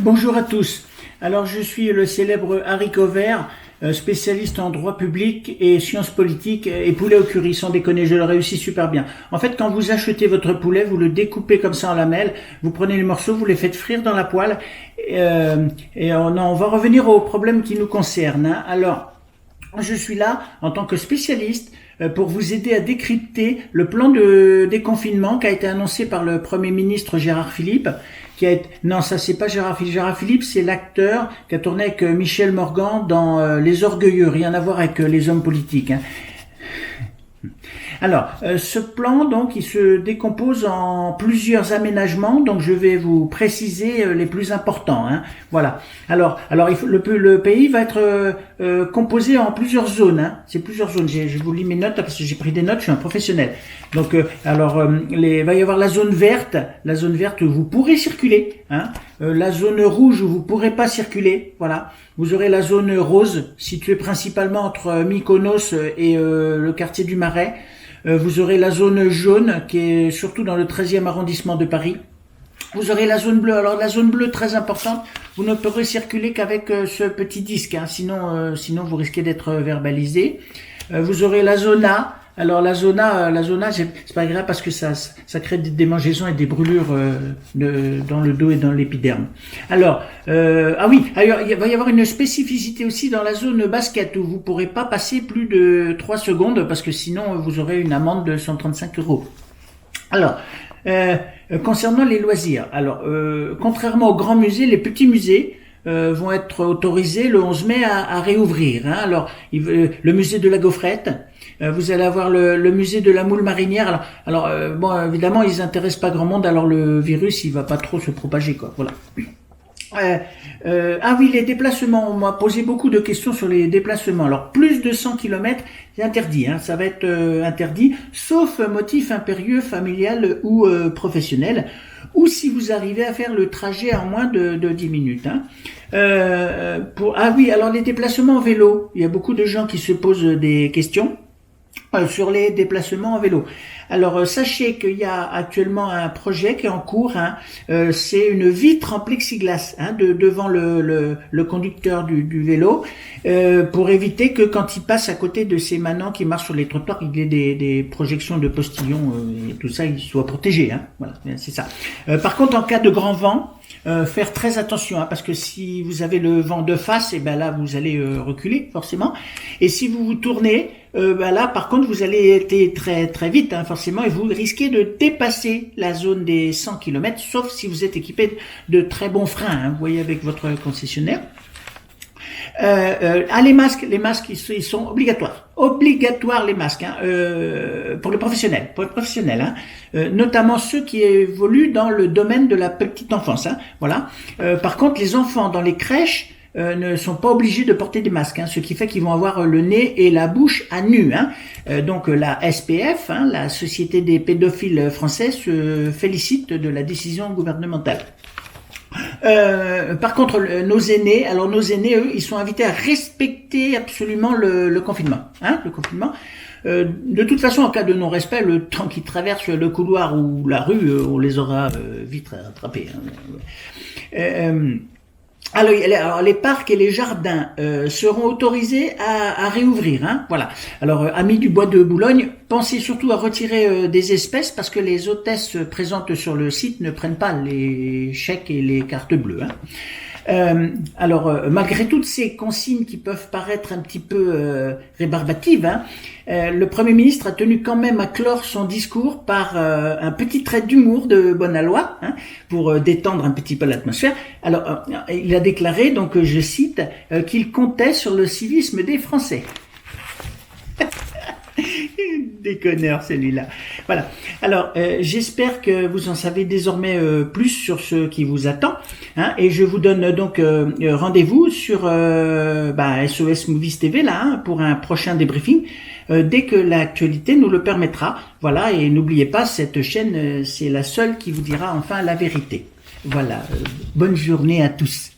Bonjour à tous. Alors je suis le célèbre Haricot Vert, spécialiste en droit public et sciences politiques et poulet au curry, sans déconner, je le réussis super bien. En fait, quand vous achetez votre poulet, vous le découpez comme ça en lamelles, vous prenez les morceaux, vous les faites frire dans la poêle et on va revenir au problème qui nous concerne. Alors, je suis là en tant que spécialiste pour vous aider à décrypter le plan de déconfinement qui a été annoncé par le Premier ministre Gérard Philippe. Non, ça c'est pas Gérard Philippe. Gérard Philippe, c'est l'acteur qui a tourné avec Michel Morgan dans Les Orgueilleux, rien à voir avec les hommes politiques. Hein. Alors, ce plan, donc, il se décompose en plusieurs aménagements, donc je vais vous préciser les plus importants. Hein. Voilà. Alors, le pays va être composé en plusieurs zones. Hein. C'est plusieurs zones. Je vous lis mes notes parce que j'ai pris des notes. Je suis un professionnel. Donc, il va y avoir la zone verte. La zone verte où vous pourrez circuler. Hein. La zone rouge où vous pourrez pas circuler. Voilà. Vous aurez la zone rose située principalement entre Mykonos et le quartier du Marais. Vous aurez la zone jaune qui est surtout dans le 13e arrondissement de Paris. Vous aurez la zone bleue. Alors la zone bleue, très importante, vous ne pourrez circuler qu'avec ce petit disque, hein, sinon vous risquez d'être verbalisé. Vous aurez la zone A. Alors la zone A, c'est pas agréable parce que ça crée des démangeaisons et des brûlures dans le dos et dans l'épiderme. Alors, il va y avoir une spécificité aussi dans la zone basket où vous pourrez pas passer plus de 3 secondes parce que sinon vous aurez une amende de 135 €. Alors, concernant les loisirs, contrairement aux grands musées, les petits musées vont être autorisés le 11 mai à réouvrir. Hein. Alors, le musée de la Gaufrette, vous allez avoir le musée de la moule marinière. Bon, évidemment, ils intéressent pas grand monde. Alors, le virus, il va pas trop se propager, quoi. Voilà. Les déplacements. On m'a posé beaucoup de questions sur les déplacements. Alors, plus de 100 km, c'est interdit. Hein, ça va être interdit, sauf motif impérieux, familial ou professionnel. Ou si vous arrivez à faire le trajet en moins de 10 minutes. Hein. Alors les déplacements en vélo. Il y a beaucoup de gens qui se posent des questions sur les déplacements en vélo. Alors sachez qu'il y a actuellement un projet qui est en cours. Hein, c'est une vitre en plexiglas devant le conducteur du vélo pour éviter que quand il passe à côté de ces manants qui marchent sur les trottoirs, il y ait des projections de postillons et tout ça, il soit protégé. Hein, voilà, c'est ça. Par contre, en cas de grand vent, faire très attention, hein, parce que si vous avez le vent de face, et ben là vous allez reculer forcément. Et si vous vous tournez, là par contre vous allez être très très vite, hein, forcément, et vous risquez de dépasser la zone des 100 km, sauf si vous êtes équipé de très bons freins. Hein, vous voyez avec votre concessionnaire. Les masques, ils sont obligatoires les masques, hein, pour les professionnels, hein, notamment ceux qui évoluent dans le domaine de la petite enfance, hein, voilà. Par contre, les enfants dans les crèches ne sont pas obligés de porter des masques, hein, ce qui fait qu'ils vont avoir le nez et la bouche à nu. Hein. Donc la SPF, hein, la Société des pédophiles français, se félicite de la décision gouvernementale. Par contre, nos aînés, eux, ils sont invités à respecter absolument le confinement. Hein, le confinement. De toute façon, en cas de non-respect, le temps qu'ils traversent le couloir ou la rue, on les aura vite rattrapés. Hein. Alors les parcs et les jardins seront autorisés à réouvrir. Hein, voilà. Alors, amis du bois de Boulogne, pensez surtout à retirer des espèces parce que les hôtesses présentes sur le site ne prennent pas les chèques et les cartes bleues. Hein. Malgré toutes ces consignes qui peuvent paraître un petit peu rébarbatives, hein, le Premier ministre a tenu quand même à clore son discours par un petit trait d'humour de bonne aloi, hein, pour détendre un petit peu l'atmosphère. Alors, il a déclaré, donc je cite, qu'il comptait sur le civisme des Français. Déconneur celui-là. Voilà. Alors, j'espère que vous en savez désormais plus sur ce qui vous attend. Hein, et je vous donne donc rendez-vous sur SOS Movies TV là, hein, pour un prochain débriefing dès que l'actualité nous le permettra. Voilà. Et n'oubliez pas, cette chaîne, c'est la seule qui vous dira enfin la vérité. Voilà. Bonne journée à tous.